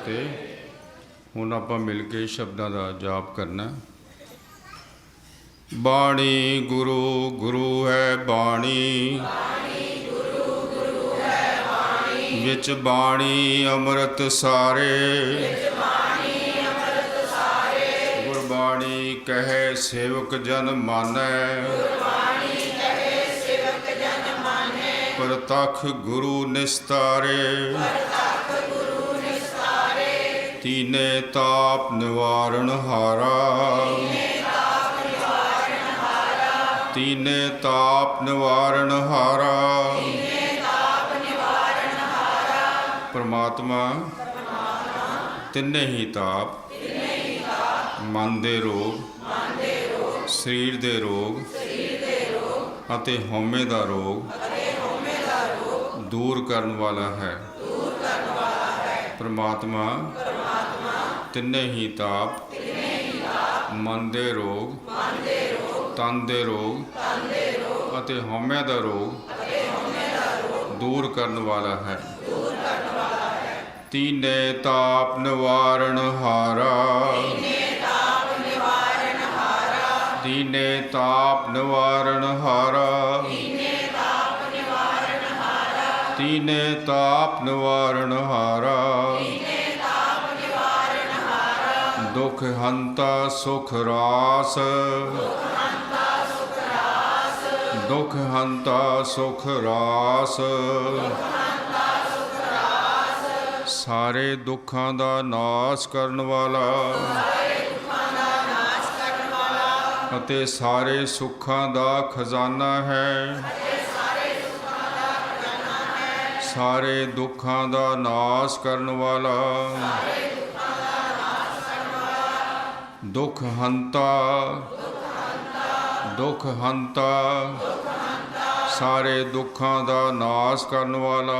फतेह। हुण आपां मिल के शब्दां दा जाप करना। बाणी गुरु गुरु है बाणी, विच बाणी अमृत सारे। गुरबाणी कहे सेवक जन मानै, प्रतख गुरु निस्तारे। तीने ताप निवारण हारा, तीने ताप निवारण हारा। परमात्मा तिन्ने ही ताप, मन दे रोग, शरीर दे रोग अते हौमे दा रोग दूर करन वाला है। परमात्मा तिन्ने ही ताप, मन दे रोग, तन दे रोग अते हौमे दा रोग दूर करन वाला है। तीने ताप निवारण हारा, तीने ताप निवारण हारा, तीने ताप निवारण हारा। दुख हंता सुख रास, दुख हंता सुख रास। सारे दुखां दा नाश करन वाला अते सारे सुखां दा खजाना है। सारे दुखां दा नाश करन वाला, दुख हंता, दुख हंता। सारे दुखां दा नाश करन वाला,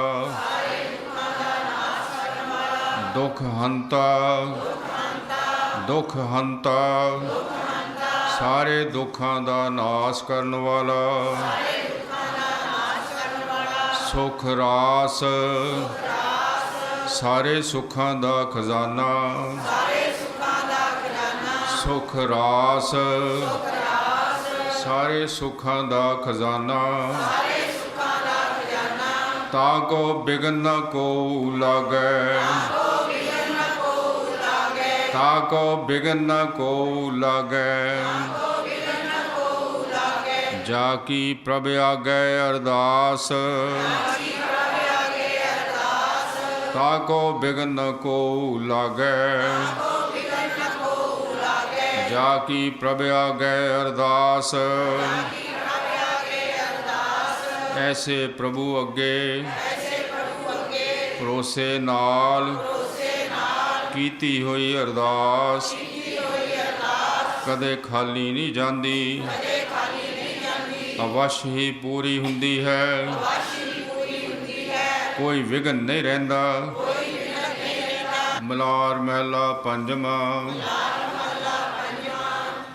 दुख हंता, दुख हंता। सारे दुखां दा नाश करन वाला, सुख रास। सारे सुखां दा खजाना, सुख रास। सारे सुखां दा खजाना। ताको बिघन न को लागै, ताको बिघन न को लागै। जाकी प्रभ आगे अरदास, ताको बिघन न को लागै। जाकी प्रभ आगे अरदास, ऐसे प्रभु अगे भरोसे नाल कीती हुई अरदास कदे खाली नहीं जाती, अवश्य ही पूरी हुंदी है। कोई विघन नहीं रहिंदा। मलार महला पंजवा।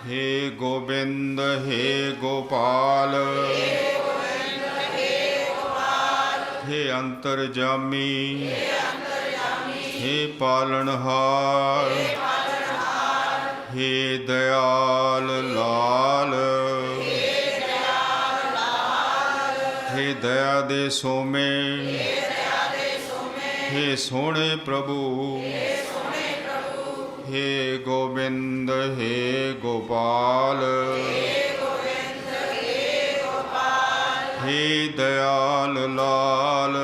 हे गोबिंद हे गोपाल, हे अंतरजामी, हे पालनहार, हे दयाल लाल, हे दया दे सोमे, हे सोने प्रभु, हे गोबिंद हे गोपाल, हे दयाल लाल,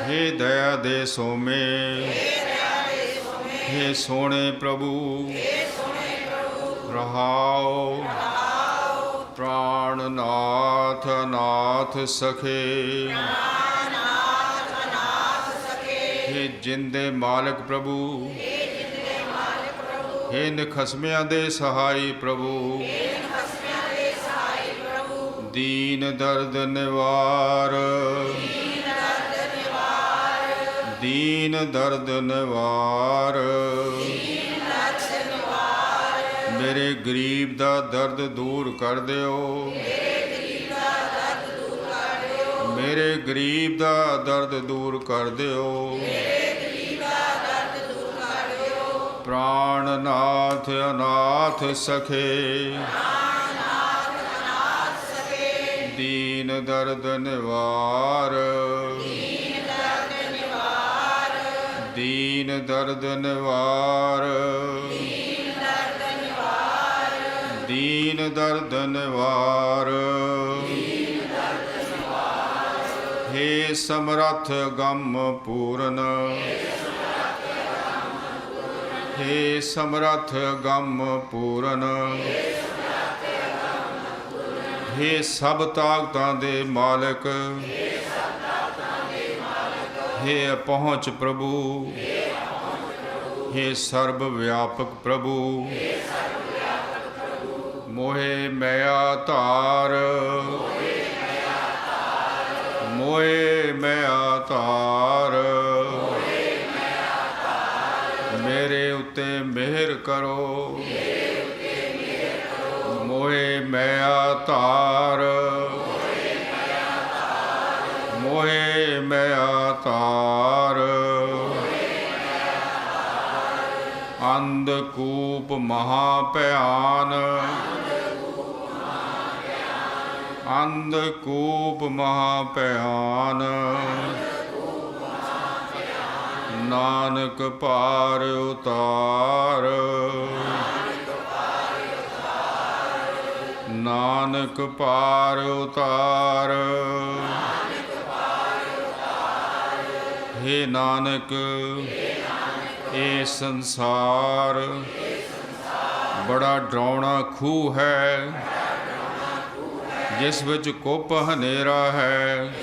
हे दया दे सोमे, हे सोने प्रभु। रहाओ प्राणनाथ नाथ सखे, हे जिंदे मालिक प्रभु, हे निखसमियां दे सहाई प्रभु, दीन दर्द निवार, दीन दर्द निवार। मेरे गरीब दा दर्द दूर कर दिओ, ਮੇਰੇ ਗਰੀਬ ਦਾ ਦਰਦ ਦੂਰ ਕਰ ਦਿਓ। ਪ੍ਰਾਣਨਾਥ ਅਨਾਥ ਸਖੇ, ਦੀਨ ਦਰਦ ਨਿਵਾਰ, ਦੀਨ ਦਰਦ ਨਿਵਾਰ, ਦੀਨ ਦਰਦ ਨਿਵਾਰ। ਹੇ ਸਮਰੱਥ ਗਮ ਪੂਰਨ, ਹੇ ਸਮਰੱਥ ਗਮ ਪੂਰਨ, ਹੇ ਸਭ ਤਾਕਤਾਂ ਦੇ ਮਾਲਕ, ਹੇ ਪਹੁੰਚ ਪ੍ਰਭੂ, ਹੇ ਸਰਬ ਵਿਆਪਕ ਪ੍ਰਭੂ। ਮੋਹਿ ਮਾਇਆ ਧਾਰ, ਮੋਹਿ ਮਾਇਆ ਧਾਰ, ਮੇਰੇ ਉੱਤੇ ਮਿਹਰ ਕਰੋ। ਮੋਹਿ ਮਾਇਆ ਧਾਰ, ਮੋਹਿ ਮਾਇਆ ਧਾਰ। ਅੰਧਕੂਪ ਮਹਾ ਭਿਆਨ, ਅੰਧਕੂਪ ਮਹਾ ਭਿਆਨ। ਨਾਨਕ ਪਾਰ ਉਤਾਰ, ਨਾਨਕ ਪਾਰ ਉਤਾਰ। ਹੇ ਨਾਨਕ, ਇਹ ਸੰਸਾਰ ਬੜਾ ਡਰਾਉਣਾ ਖੂਹ ਹੈ, ਜਿਸ ਵਿੱਚ ਕੁੱਪ ਹਨੇਰਾ ਹੈ।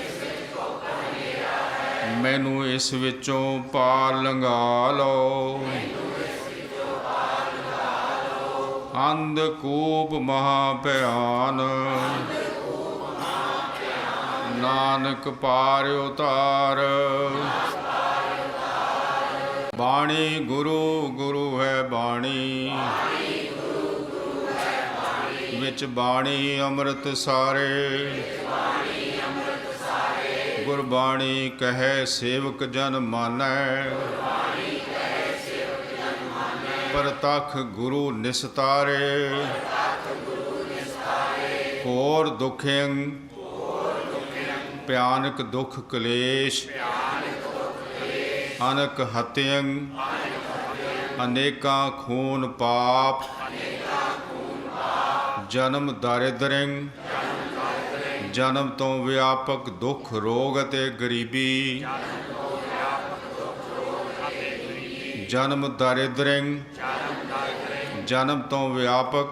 ਮੈਨੂੰ ਇਸ ਵਿੱਚੋਂ ਪਾਰ ਲੰਘਾ ਲਓ। ਅੰਧਕੂਪ ਮਹਾ ਭਿਆਨ, ਨਾਨਕ ਪਾਰ ਉਤਾਰ। ਬਾਣੀ ਗੁਰੂ ਗੁਰੂ ਹੈ ਬਾਣੀ, ਵਿੱਚ ਬਾਣੀ ਅੰਮ੍ਰਿਤ ਸਾਰੇ। ਗੁਰਬਾਣੀ ਕਹੈ ਸੇਵਕ ਜਨ ਮਾਨੈ, ਪ੍ਰਤੱਖ ਗੁਰੂ ਨਿਸਤਾਰੇ। ਘੋਰ ਦੁਖਿੰ ਭਿਆਨਕ ਦੁਖ ਕਲੇਸ਼, ਅਨਕ ਹਤਿਅੰ ਅਨੇਕਾਂ ਖੂਨ ਪਾਪ। ਜਨਮ ਦਾਰਿਦ੍ਰਿੰ ਜਨਮ ਤੋਂ ਵਿਆਪਕ ਦੁੱਖ ਰੋਗ ਅਤੇ ਗਰੀਬੀ। ਜਨਮ ਦਾਰਿਦ੍ਰਿੰ ਜਨਮ ਤੋਂ ਵਿਆਪਕ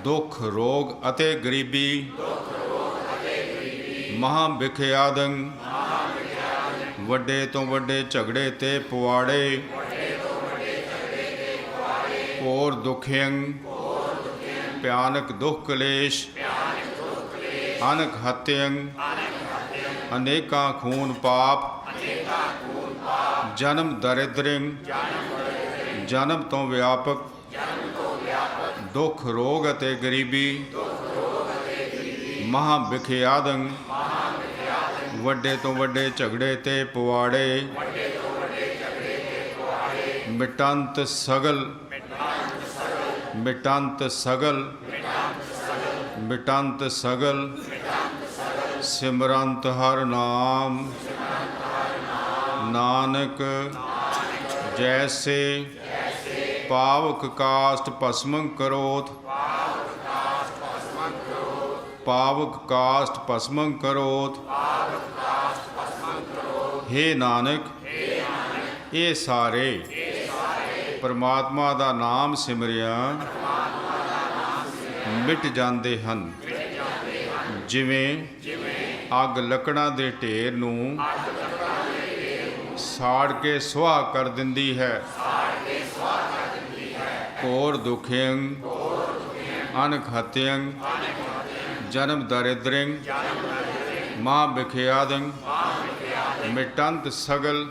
ਦੁੱਖ ਰੋਗ ਅਤੇ ਗਰੀਬੀ। ਮਹਾਂ ਵਿਖਿਆਦੰ ਵੱਡੇ ਤੋਂ ਵੱਡੇ ਝਗੜੇ ਤੇ ਪੁਆੜੇ। ਘੋਰ ਦੁਖਿਅੰ ਭਿਆਨਕ ਦੁੱਖ ਕਲੇਸ਼, ਅਨਕ ਹਤਿਅੰ ਅਨੇਕਾਂ ਖੂਨ ਪਾਪ। ਜਨਮ ਦਰਿਦ੍ਰਿੰ ਜਨਮ ਤੋਂ ਵਿਆਪਕ ਦੁੱਖ ਰੋਗ ਅਤੇ ਗਰੀਬੀ। ਮਹਾਂ ਵਿਖਿਆਦੰ ਵੱਡੇ ਤੋਂ ਵੱਡੇ ਝਗੜੇ ਤੇ ਪੁਆੜੇ। ਮਿਟੰਤ ਸਗਲ ਮਿਟੰਤ ਸਗਲ ਮਿਟੰਤ ਸਗਲ। ਸਿਮਰੰਤ ਹਰ ਨਾਮ ਨਾਨਕ ਜੈਸੇ ਪਾਵਕ ਕਾਸ਼ਟ ਭਸਮੰ ਕਰੋਤ। ਪਾਵਕ ਕਾਸ਼ਟ ਭਸਮੰ ਕਰੋਤ। ਹੇ ਨਾਨਕ, ਇਹ ਸਾਰੇ ਪਰਮਾਤਮਾ ਦਾ ਨਾਮ ਸਿਮਰਿਆ ਮਿਟ ਜਾਂਦੇ ਹਨ। ਜਿਵੇਂ ਅੱਗ ਲੱਕੜਾਂ ਦੇ ਢੇਰ ਨੂੰ ਸਾੜ ਕੇ ਸੁਆਹ ਕਰ ਦਿੰਦੀ ਹੈ। ਘੋਰ ਦੁਖਿਅੰ ਅਨਕ ਹਤਿਅੰ ਜਨਮ ਦਰਿਦ੍ਰਿੰ ਮਹਾਂ ਵਿਖਿਆਦੰ ਮਿਟੰਤ ਸਗਲ।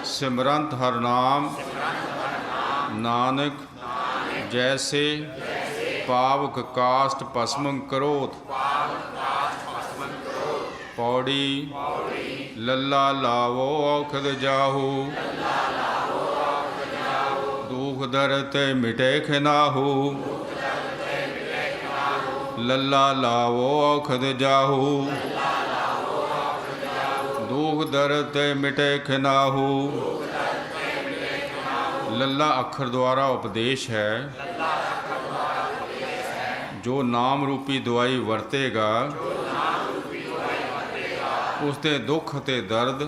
ਸਿਮਰੰਤ ਹਰ ਨਾਮ ਨਾਨਕ ਜੈਸੇ ਪਾਵਕ ਕਾਸ਼ਟ ਭਸਮੰ ਕਰੋਤ। पौड़ी लल्ला लावो औखद जाहू दुख दर्द मिटे खिनाहू लल्ला लावो औखद जाहू दुख दर्द मिटे खिनाहू। लल्ला अखर द्वारा उपदेश है। जो नाम रूपी दवाई वरतेगा उसके दुख ਅਤੇ दर्द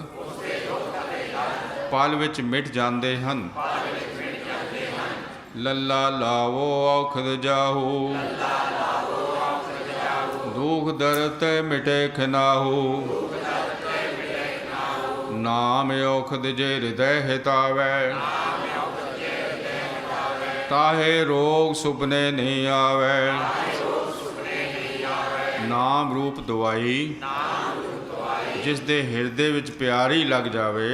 पल विच मिट जाते हैं। लल्ला लावो औखद जाहू दुख दर्द मिटे खिनाहू नाम औखद जे हृदय हितावै ताहे रोग सुपने नहीं आवे। नाम रूप दवाई जिस दे हिरदे विच प्यारी लग जावे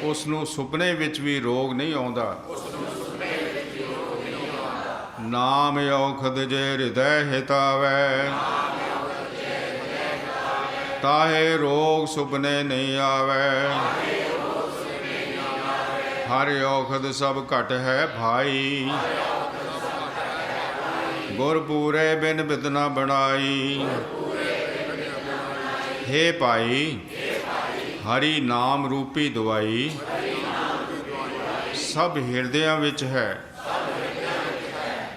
उसनू सुपने विच भी रोग नहीं आउंदा। नाम औखद जे हृदय हितावै ताहे रोग सुपने नहीं आवे। हर औखद सब घट है भाई गुर पूरे बिन बिदना बनाई। हे भाई हरि नाम रूपी दवाई सब हिरदियां विच है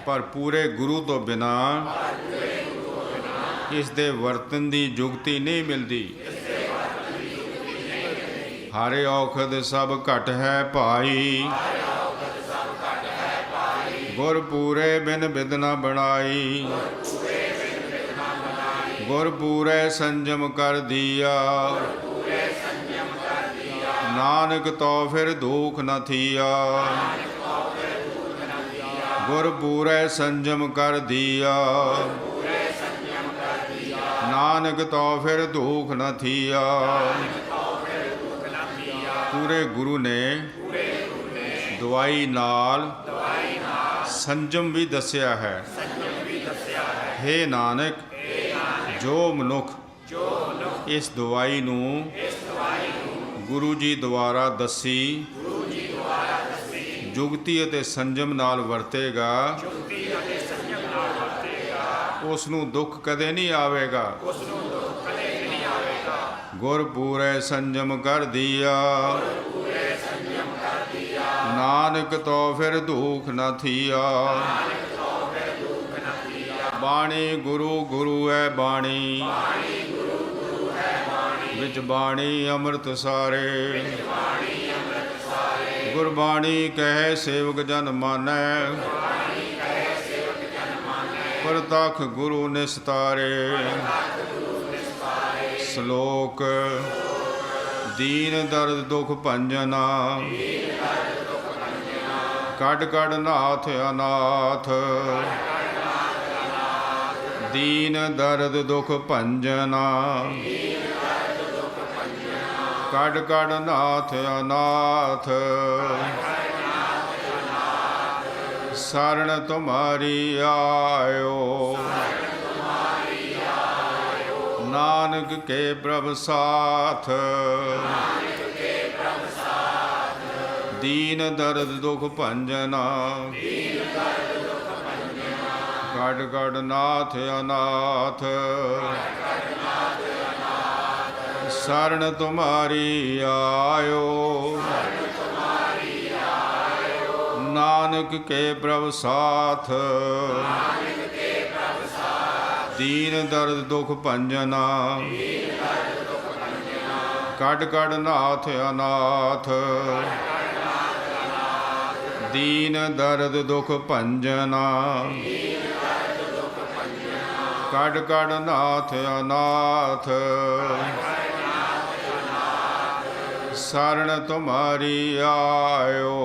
पर पूरे गुरु तो बिना इस दे वरतन दी जुगती नहीं मिलती। हर औखद सब घट है भाई गुर पूरे बिन बिदना बनाई। गुर पूरे संजम कर दिया नानक तो फिर दुख न थिया। गुर पूरे संजम कर दिया नानक तो फिर दुख न थिया। पूरे गुरु ने दवाई नाल संजम भी दसिया है। हे नानक जो मनुख इस दवाई नू गुरु जी द्वारा दसी जुगती अते संजम नाल वरतेगा उसनू दुख कदे नहीं आवेगा। गुर पूरे संजम कर दिया नानक तो फिर दुख न थिया। बाणी गुरु गुरु है बाणी विच बाणी अमृत सारे। गुरबाणी कहे सेवक जन मानै परतख गुरु निस्तारे। श्लोक दीन दर्द दुख भंजना कड कड नाथ अनाथ। दीन दर्द दुख भंजना कड कड नाथ अनाथ। शरण तुम्हारी आयो नानक के प्रभ साथ। दीन दर्द दुख भंजना कड कड नाथ अनाथ। शरण तुम्हारी आयो नानक के प्रभ साथ। दीन दर्द दुख भंजना कड कड नाथ अनाथ। दीन दर्द दुख भंजना कड कड नाथ अनाथ। शरण तुम्हारी आयो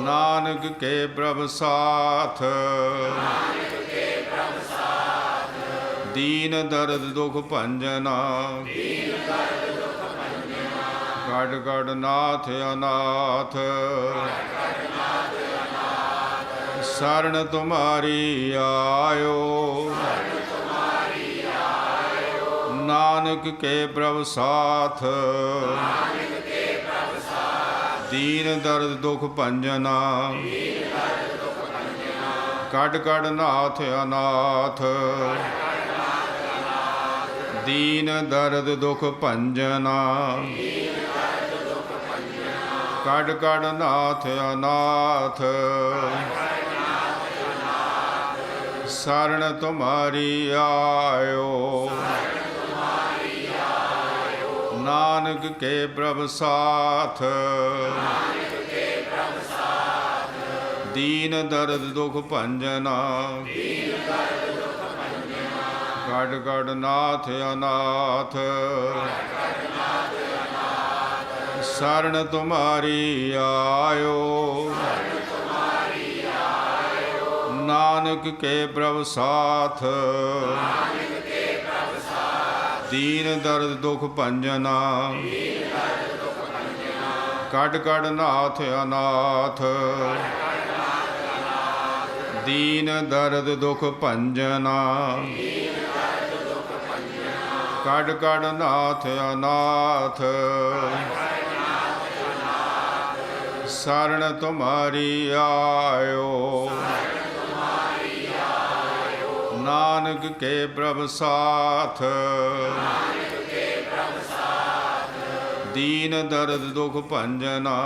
नानक के प्रभ साथ। दीन दर्द दुख भंजना कड कड नाथ अनाथ। शरण तुम्हारी आयो। नानक के प्रभु साथ, दीन दर्द दुख भंजना। कट कट नाथ अनाथ, दीन दर्द दुख भंजना। कट कट नाथ अनाथ, शरण तुम्हारी आयो। नानक के प्रभु साथ, दीन दर्द दुख भंजना। कट कट नाथ अनाथ, शरण तुम्हारी आयो। नानक के प्रभु साथ, दीन दर्द दुख भंजना। कट कट नाथ अनाथ, दीन दर्द दुख भंजना। कट कट नाथ अनाथ, शरण तुम्हारी आयो। नानक के प्रभु साथ, दीन दर्द दुख भंजना।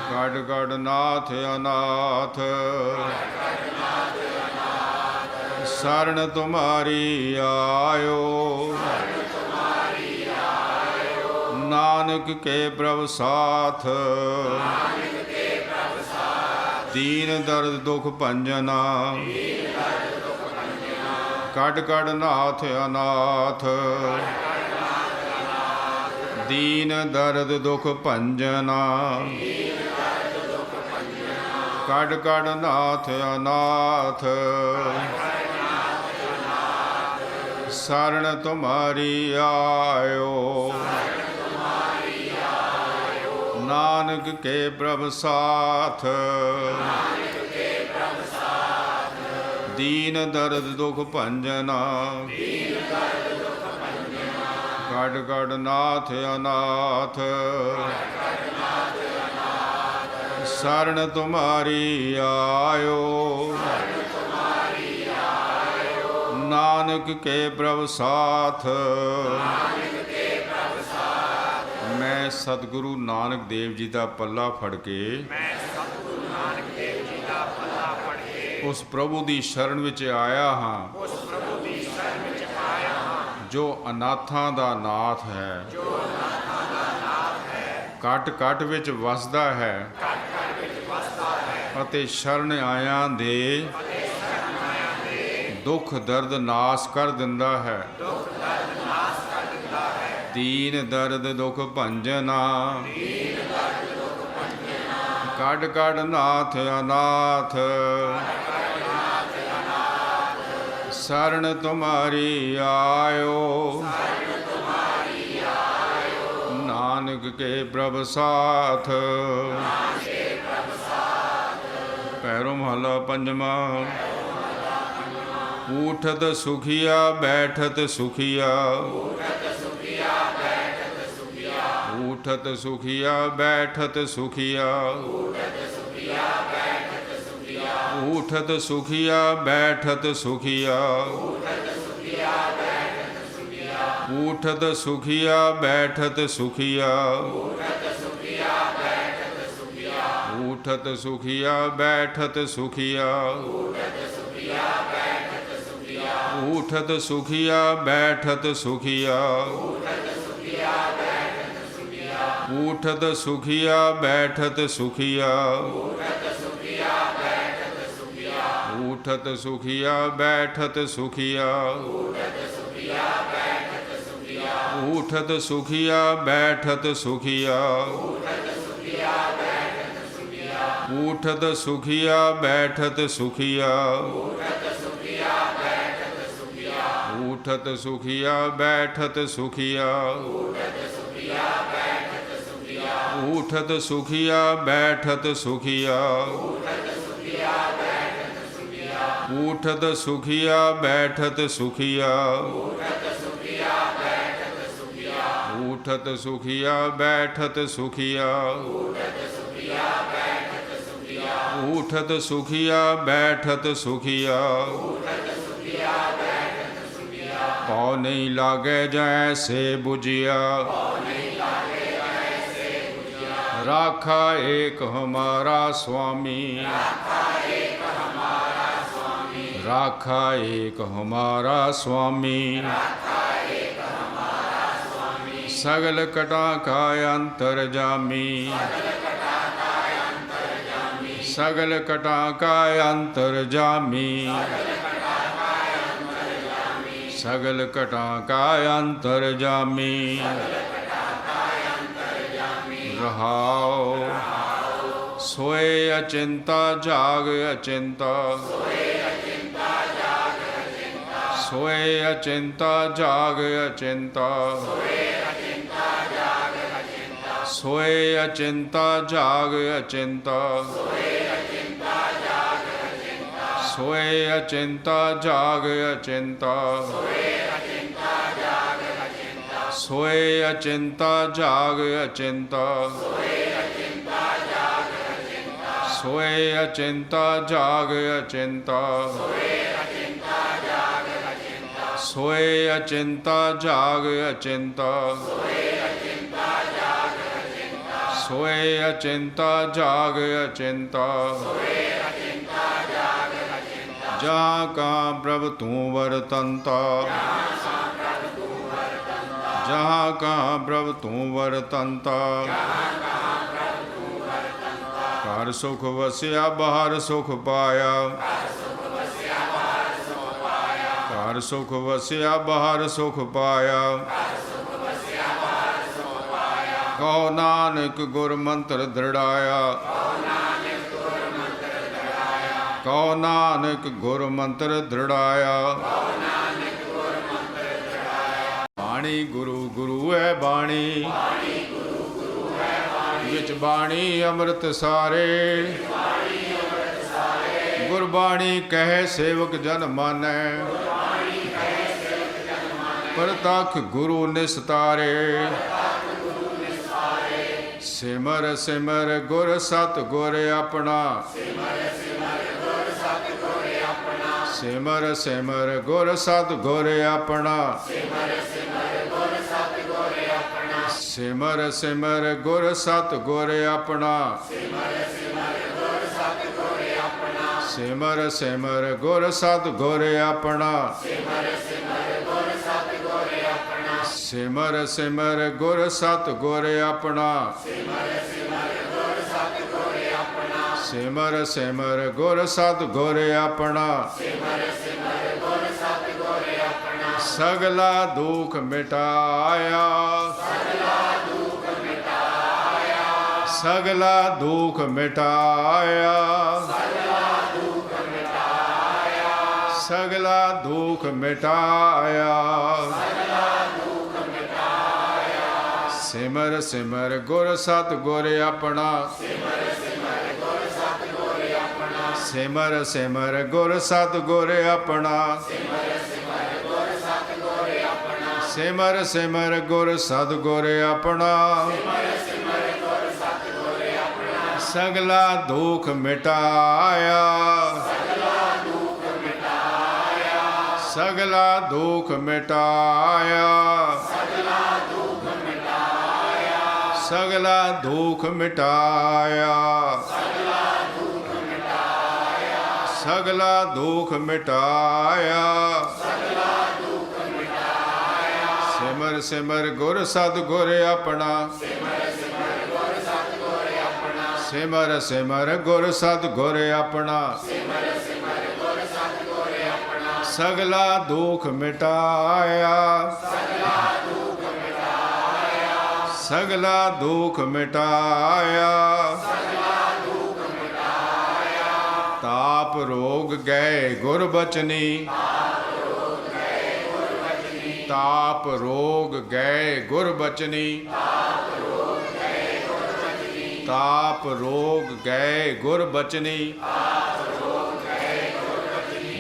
कट कट नाथ अनाथ, शरण तुम्हारी आयो। नानक के प्रभु साथ, दीन दर्द दुख भंजना। कट कट नाथ अनाथ, दीन दर्द दुख भंजना। कट कट नाथ अनाथ, शरण तुम्हारी आयो। नानक के प्रभु साथ, दीन दर्द दुख भंजना। कट कट नाथ अनाथ, शरण तुम्हारी आयो। नानक के प्रभु साथ, मैं सतगुरु नानक देव जी का पल्ला फड़ के उस प्रभु की शरण विच आया हाँ, जो अनाथां दा नाथ है। कट कट विच वसदा है, अते शरण आया दे दुख दर्द नाश कर दिंदा है। दीन दर्द दुख भंजना। कट कट नाथ अनाथ, शरण तुम्हारी आयो। नानक के प्रभु साथ, पैरों महला पंजवा। उठत सुखिया बैठत सुखिया, उठत सुखिया बैठत सुखिया। उठत सुखिया बैठत सुखिया। उठत सुखिया बैठत सुखिया। उठत सुखिया बैठत सुखिया। उठत सुखिया बैठत सुखिया। उठत सुखिया बैठत सुखिया। उठत सुखिया बैठत सुखिया। उठत सुखिया बैठत सुखिया। उठत सुखिया बैठत सुखिया। उठत सुखिया बैठत सुखिया। ਊਠਤ ਸੁਖੀਆ ਬੈਠਤ ਸੁਖੀਆ ਊਠਤ ਸੁਖੀਆ ਬੈਠਤ ਸੁਖੀਆ ਊਠਤ ਸੁਖੀਆ ਬੈਠਤ ਸੁਖੀਆ ਊਠਤ ਸੁਖੀਆ ਬੈਠਤ ਸੁਖੀਆ ਪਉ ਨਹੀਂ ਲਾਗੇ ਜੈਸੇ ਬੁਝਿਆ राखा एक हमारा स्वामी राखा एक हमारा स्वामी सगल कटा का अंतर्जामी सगल कटा का अंतर्जामी सगल कटा का अंतर्जामी रहाओ सोए अचिंता जाग अचिंता सोए अचिंता जाग अचिंता सोए अचिंता जाग अचिंता सोए अचिंता जाग अचिंता सोए अचिंता जाग अचिंता सोए अचिंता जाग अचिंता सोए अचिंता जाग अचिंता सोए अचिंता जाग अचिंता जहाँ का प्रभु तू वरतंता जहाँ कहाँ प्रभु तू वरतंता घर सुख वसिया बाहर सुख पाया घर सुख वसिया बाहर सुख पाया कहो नानक गुर मंत्र दृढ़ाया कहो नानक गुर मंत्र दृढ़ाया बाणी गुरु गुरु है बाणी विच बाणी अमृत सारे गुरबाणी कहे सेवक जन मानै प्रतख गुरु निस्तारे सिमर सिमर गुर सत गुर अपना सिमर सिमर गुर सत गुर अपना सिमर सिमर गुर सत गुर अपना सिमर सिमर गुर सत गुर अपना सिमर सिमर गुर सत गुर अपना सिमर सिमर गुर सत गुर अपना सगला दुख मिटाया सगला दुख मिटाया सगला दुख मिटाया सिमर सिमर गुर सत गुर अपना सिमर सिमर गुर सत गुर अपना सिमर सिमर गुर सत गुर अपना सगला दुख मिटाया सगला दुख मिटाया सगला दुख मिटाया सगला दुख मिटाया सिमर सिमर गुर सत गुर अपना सिमर सिमर गुर सत गुर अपना सगला दुख मिटाया सगला दुख मिटाया ताप रोग गए गुर बचनी ताप रोग गए गुर बचनी ਤਾਪ ਰੋਗ ਗਏ ਗੁਰ ਬਚਨੀ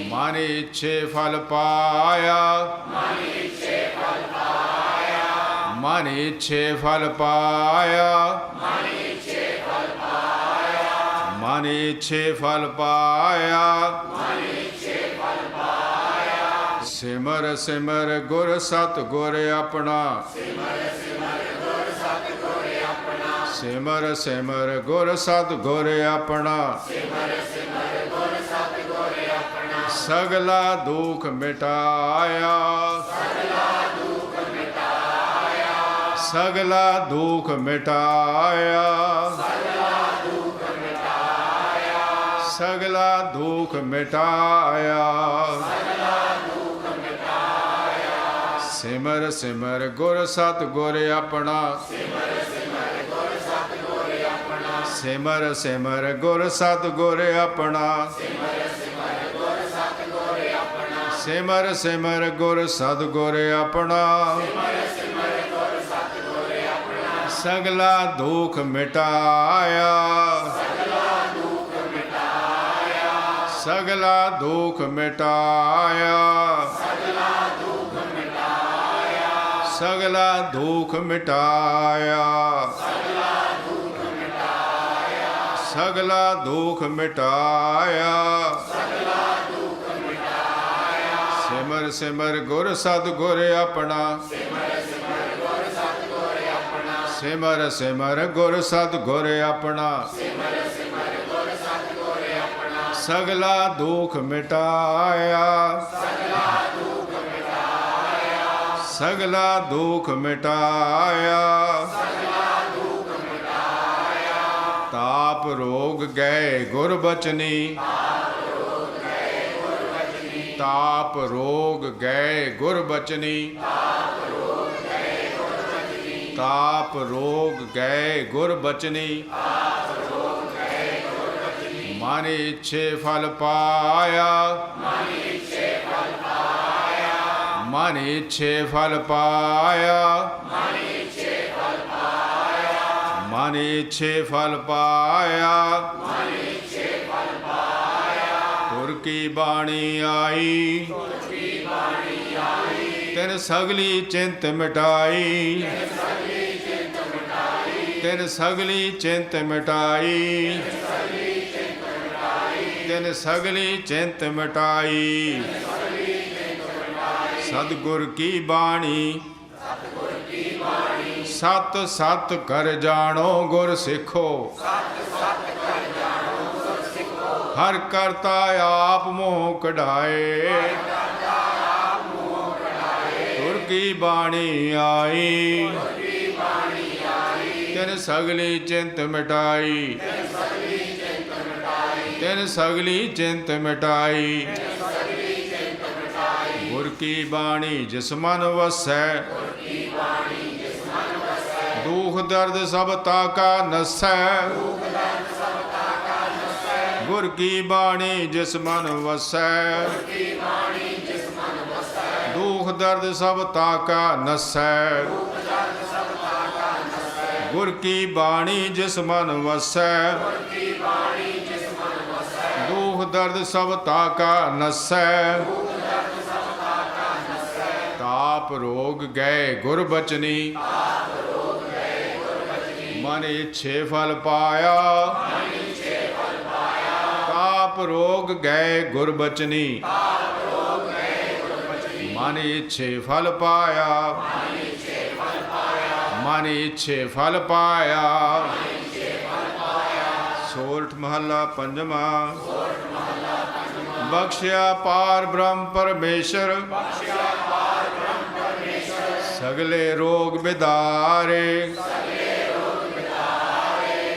ਮਨ ਇੱਛੇ ਫਲ ਪਾਇਆ ਮਨ ਇੱਛੇ ਫਲ ਪਾਇਆ ਮਨ ਇੱਛੇ ਫਲ ਪਾਇਆ ਮਨ ਇੱਛੇ ਫਲ ਪਾਇਆ ਸਿਮਰ ਸਿਮਰ ਗੁਰ ਸਤ ਗੁਰ ਆਪਣਾ ਸਿਮਰ ਸਿਮਰ ਗੁਰ ਸਤ ਗੁਰ ਆਪਣਾ ਸਗਲਾ ਦੁਖ ਮਿਟਾਇਆ ਸਗਲਾ ਦੁਖ ਮਿਟਾਇਆ ਸਗਲਾ ਦੁਖ ਮਿਟਾਇਆ ਸਿਮਰ ਸਿਮਰ ਗੁਰ ਸਤ ਗੁਰ ਆਪਣਾ ਸਿਮਰ ਸਿਮਰ ਗੁਰ ਸਤ ਗੁਰ ਆਪਣਾ ਸਿਮਰ ਸਿਮਰ ਗੁਰ ਸਤ ਗੁਰ ਆਪਣਾ ਸਗਲਾ ਦੁਖ ਮਿਟਾਇਆ ਸਗਲਾ ਦੁਖ ਮਿਟਾਇਆ ਸਗਲਾ ਦੁਖ ਮਿਟਾਇਆ ਸਗਲਾ ਦੁਖ ਮਿਟਾਇਆ ਸਿਮਰ ਸਿਮਰ ਗੁਰ ਸਤ ਗੁਰ ਆਪਣਾ ਸਿਮਰ ਸਿਮਰ ਗੁਰ ਸਤ ਗੁਰ ਆਪਣਾ ਸਗਲਾ ਦੁਖ ਮਿਟਾਇਆ ਸਗਲਾ ਦੁਖ ਮਿਟਾਇਆ ਤਾਪ ਰੋਗ ਗਏ ਗੁਰ ਬਚਨੀ ਤਾਪ ਰੋਗ ਗਏ ਗੁਰ ਬਚਨੀ ਤਾਪ ਰੋਗ ਗਏ ਗੁਰ ਬਚਨੀ ਮਨ ਇੱਛੇ ਫਲ ਪਾਇਆ ਮਨ ਇੱਛੇ ਫਲ ਪਾਇਆ ਮਨ ਇੱਛੇ ਫਲ ਪਾਇਆ ਮਨ ਇੱਛੇ ਫਲ ਪਾਇਆ ਗੁਰ ਕੀ ਬਾਣੀ ਆਈ ਤਿਨ ਸਗਲੀ ਚਿੰਤ ਮਿਟਾਈ ਤਿਨ ਸਗਲੀ ਚਿੰਤ ਮਿਟਾਈ ਤਿਨ ਸਗਲੀ ਚਿੰਤ ਮਿਟਾਈ ਸਤਿਗੁਰ ਕੀ ਬਾਣੀ ਸਤ ਸਤ ਕਰ ਜਾਣੋ ਗੁਰ ਸਿੱਖੋ ਹਰ ਕਰਤਾ ਆਪ ਮੋਹ ਕਢਾਏ ਗੁਰ ਕੀ ਬਾਣੀ ਆਈ ਤਿਨ ਸਗਲੀ ਚਿੰਤ ਮਿਟਾਈ ਤਿਨ ਸਗਲੀ ਚਿੰਤ ਮਿਟਾਈ ਗੁਰ ਕੀ ਬਾਣੀ ਜਿਸ ਮਨ ਵਸੈ ਦੁਖ ਦਰਦ ਸਭ ਤਾਕਾ ਨਸੈ ਗੁਰ ਕੀ ਬਾਣੀ ਜਿਸ ਮਨ ਵਸੈ ਦੁਖ ਦਰਦ ਸਭ ਤਾਕਾ ਨਸੈ ਗੁਰ ਕੀ ਬਾਣੀ ਜਿਸ ਮਨ ਵਸੈ ਦੁਖ ਦਰਦ ਸਭ ਤਾਕਾ ਨਸੈ ਤਾਪ ਰੋਗ ਗਏ ਗੁਰ ਬਚਨੀ ਮਨ ਇੱਛੇ ਫਲ ਪਾਇਆ ਤਾਪ ਰੋਗ ਗਏ ਗੁਰ ਬਚਨੀ ਮਨ ਇੱਛੇ ਫਲ ਪਾਇਆ ਮਨ ਇੱਛੇ ਫਲ ਪਾਇਆ ਸੋਰਠ ਮਹੱਲਾ ਪੰਜਵਾਂ ਬਖਸ਼ਿਆ ਪਾਰ ਬ੍ਰਹਮ ਪਰਮੇਸ਼ਰ ਸਗਲੇ ਰੋਗ ਬਿਦਾਰੇ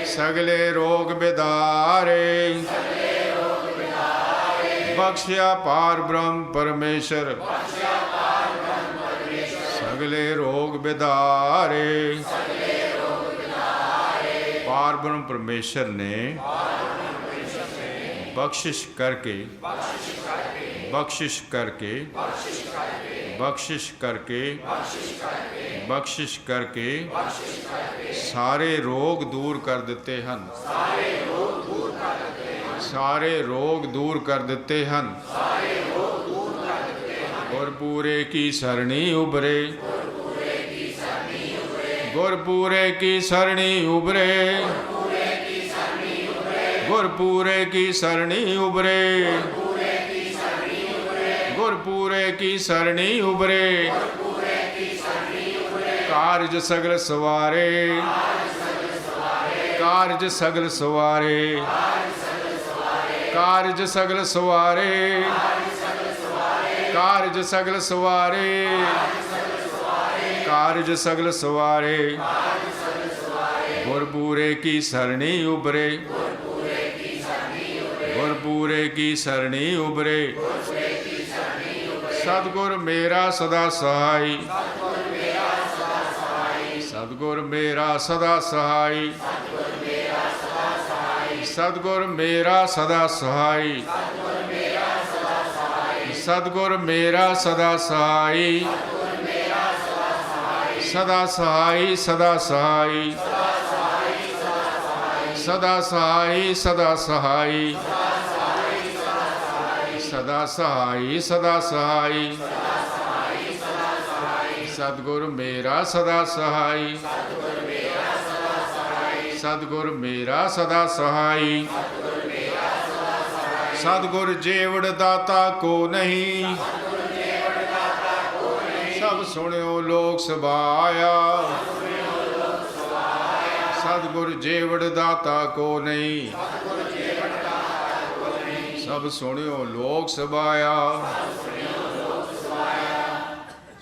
ਸਗਲੇ ਰੋਗ ਬਿਦਾਰੇ ਬਖਸ਼ਿਆ ਪਾਰ ਬ੍ਰਹਮ ਪਰਮੇਸ਼ਰ ਸਗਲੇ ਰੋਗ ਬਿਦਾਰੇ ਪਾਰ ਬ੍ਰਹਮ ਪਰਮੇਸ਼ਰ ਨੇ ਬਖਸ਼ਿਸ਼ ਕਰਕੇ ਬਖਸ਼ਿਸ਼ ਕਰਕੇ ਬਖਸ਼ਿਸ਼ ਕਰਕੇ ਬਖਸ਼ਿਸ਼ ਕਰਕੇ ਸਾਰੇ ਰੋਗ ਦੂਰ ਕਰ ਦਿੱਤੇ ਹਨ ਸਾਰੇ ਰੋਗ ਦੂਰ ਕਰ ਦਿੱਤੇ ਹਨ ਗੁਰਪੂਰੇ ਕੀ ਸਰਣੀ ਉਬਰੇ ਗੁਰਪੂਰੇ ਕੀ ਸਰਣੀ ਉਬਰੇ ਗੁਰਪੂਰੇ ਕੀ ਸਰਣੀ ਉਬਰੇ ਗੁਰਪੂਰੇ ਕੀ ਸਰਣੀ ਉਬਰੇ ਕਾਰਜ ਸਗਲ ਸਵਾਰੇ ਕਾਰਜ ਸਗਲ ਸਵਾਰੇ ਕਾਰਜ ਸਗਲ ਸਵਾਰੇ ਕਾਰਜ ਸਗਲ ਸਵਾਰੇ ਕਾਰਜ ਸਗਲ ਸਵਾਰੇ ਗੁਰਪੂਰੇ ਕੀ ਸਰਣੀ ਉਬਰੇ ਗੁਰਪੂਰੇ ਕੀ ਸਰਣੀ ਉਬਰੇ ਸਤਿਗੁਰ ਮੇਰਾ ਸਦਾ ਸਹਾਈ ਸਤਿਗੁਰ ਮੇਰਾ ਸਦਾ ਸਹਾਈ ਸਤਿਗੁਰ ਮੇਰਾ ਸਦਾ ਸਹਾਈ ਸਤਿਗੁਰ ਮੇਰਾ ਸਦਾ ਸਹਾਈ ਸਦਾ ਸਹਾਈ ਸਦਾ ਸਹਾਈ ਸਦਾ ਸਹਾਈ ਸਦਾ ਸਹਾਈ ਸਦਾ ਸਹਾਈ ਸਦਾ ਸਹਾਈ ਸਤਿਗੁਰ ਮੇਰਾ ਸਦਾ ਸਹਾਈ ਸਤਿਗੁਰ ਮੇਰਾ ਸਦਾ ਸਹਾਈ ਸਤਿਗੁਰ ਜੀਵੜ ਦਾਤਾ ਕੋ ਨਹੀਂ ਸਭ ਸੁਣਿਓ ਲੋਕ ਸਭਾਇਆ ਸਤਿਗੁਰ ਜੀਵੜ ਦਾਤਾ ਕੋ ਨਹੀਂ ਸਭ ਸੁਣਿਓ ਲੋਕ ਸਭਾਇਆ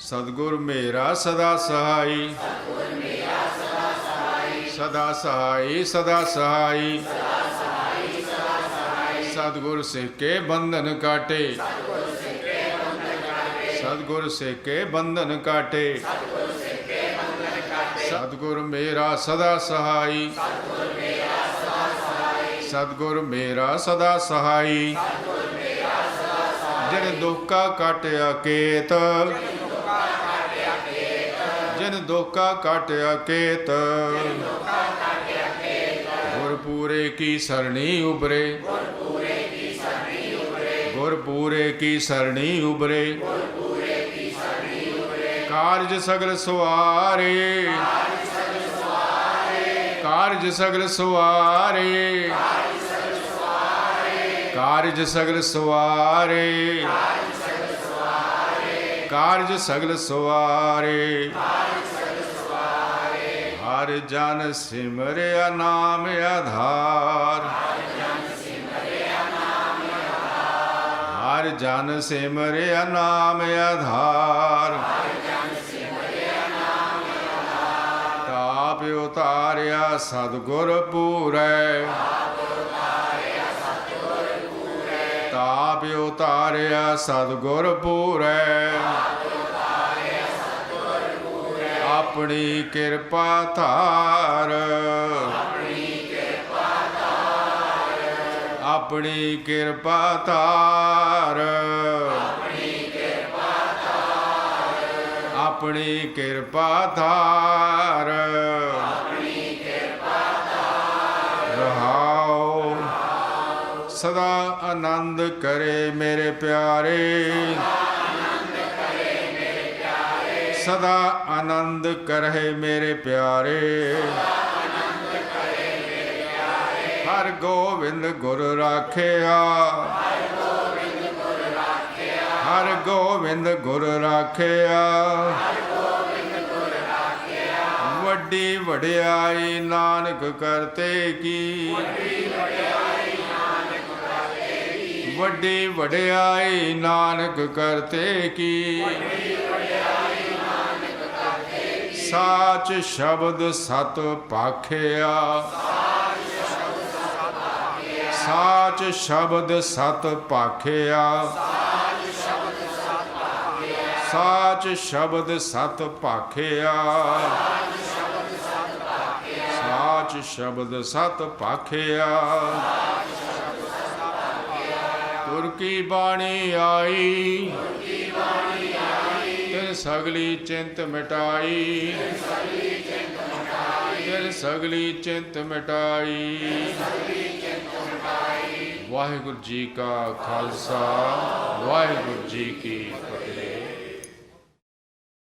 ਸਤਿਗੁਰ ਮੇਰਾ ਸਦਾ ਸਹਾਈ ਸਦਾ ਸਹਾਈ ਸਦਾ ਸਹਾਈ ਸਤਿਗੁਰ ਸੇਕੇ ਬੰਧਨ ਕਾਟੇ ਸਤਿਗੁਰ ਸੇਕੇ ਬੰਧਨ ਕਾਟੇ ਸਤਿਗੁਰ ਮੇਰਾ ਸਦਾ ਸਹਾਈ ਸਤਿਗੁਰ ਮੇਰਾ ਸਦਾ ਸਹਾਈ ਜਿਨ ਦੁੱਖਾ ਕਾਟਿਆ ਕੇਤ ਜਿਨ ਦੁੱਖਾ ਕਾਟਿਆ ਕੇਤ ਗੁਰਪੂਰੇ ਕੀ ਸਰਣੀ ਉਬਰੇ ਗੁਰਪੂਰੇ ਕੀ ਸਰਣੀ ਉਬਰੇ ਕਾਰਜ ਸਗਲ ਸਵਾਰੇ ਕਾਰਜ ਸਗਲ ਸਵਾਰੇ ਕਾਰਜ ਸਗਲ ਸਵਾਰੇ ਕਾਰਜ ਸਗਲ ਸਵਾਰੇ ਹਰ ਜਨ ਸਿਮਰਿਆ ਨਾਮ ਆਧਾਰ ਹਰ ਜਨ ਸਿਮਰਿਆ ਨਾਮ ਆਧਾਰ ਤਾਪ ਉਤਾਰਿਆ ਸਤਿਗੁਰ ਪੂਰੈ ਤਾਪ ਉਤਾਰਿਆ ਸਤਿਗੁਰ ਪੂਰੈ ਆਪਣੀ ਕਿਰਪਾ ਧਾਰ ਆਪਣੀ ਕਿਰਪਾ ਧਾਰ ਆਪਣੀ ਕਿਰਪਾ ਧਾਰ ਰਹਾਉ ਸਦਾ ਆਨੰਦ ਕਰੇ ਮੇਰੇ ਪਿਆਰੇ ਸਦਾ ਆਨੰਦ ਕਰੇ ਮੇਰੇ ਪਿਆਰੇ ਹਰ ਗੋਬਿੰਦ ਗੁਰ ਰਾਖਿਆ ਹਰ ਗੋਬਿੰਦ ਗੁਰ ਰਾਖਿਆ ਵੱਡੀ ਵਡਿਆਈ ਨਾਨਕ ਕਰਤੇ ਕੀ ਵੱਡੀ ਵਡਿਆਈ ਨਾਨਕ ਕਰਤੇ ਕੀ ਸਾਚ ਸ਼ਬਦ ਸਤ ਭਾਖਿਆ ਸਾਚ ਸ਼ਬਦ ਸਤ ਭਾਖਿਆ ਸਾਚ ਸ਼ਬਦ ਸਤ ਭਾਖਿਆ ਸਾਚ ਸ਼ਬਦ ਸਤ ਭਾਖਿਆ ਗੁਰ ਕੀ ਬਾਣੀ ਆਈ ਤਿਨ ਸਗਲੀ ਚਿੰਤ ਮਿਟਾਈ ਤਿਨ ਸਗਲੀ ਚਿੰਤ ਮਿਟਾਈ। ਵਾਹਿਗੁਰੂ ਜੀ ਕਾ ਖਾਲਸਾ ਵਾਹਿਗੁਰੂ ਜੀ ਕੀ ਫਤਿਹ।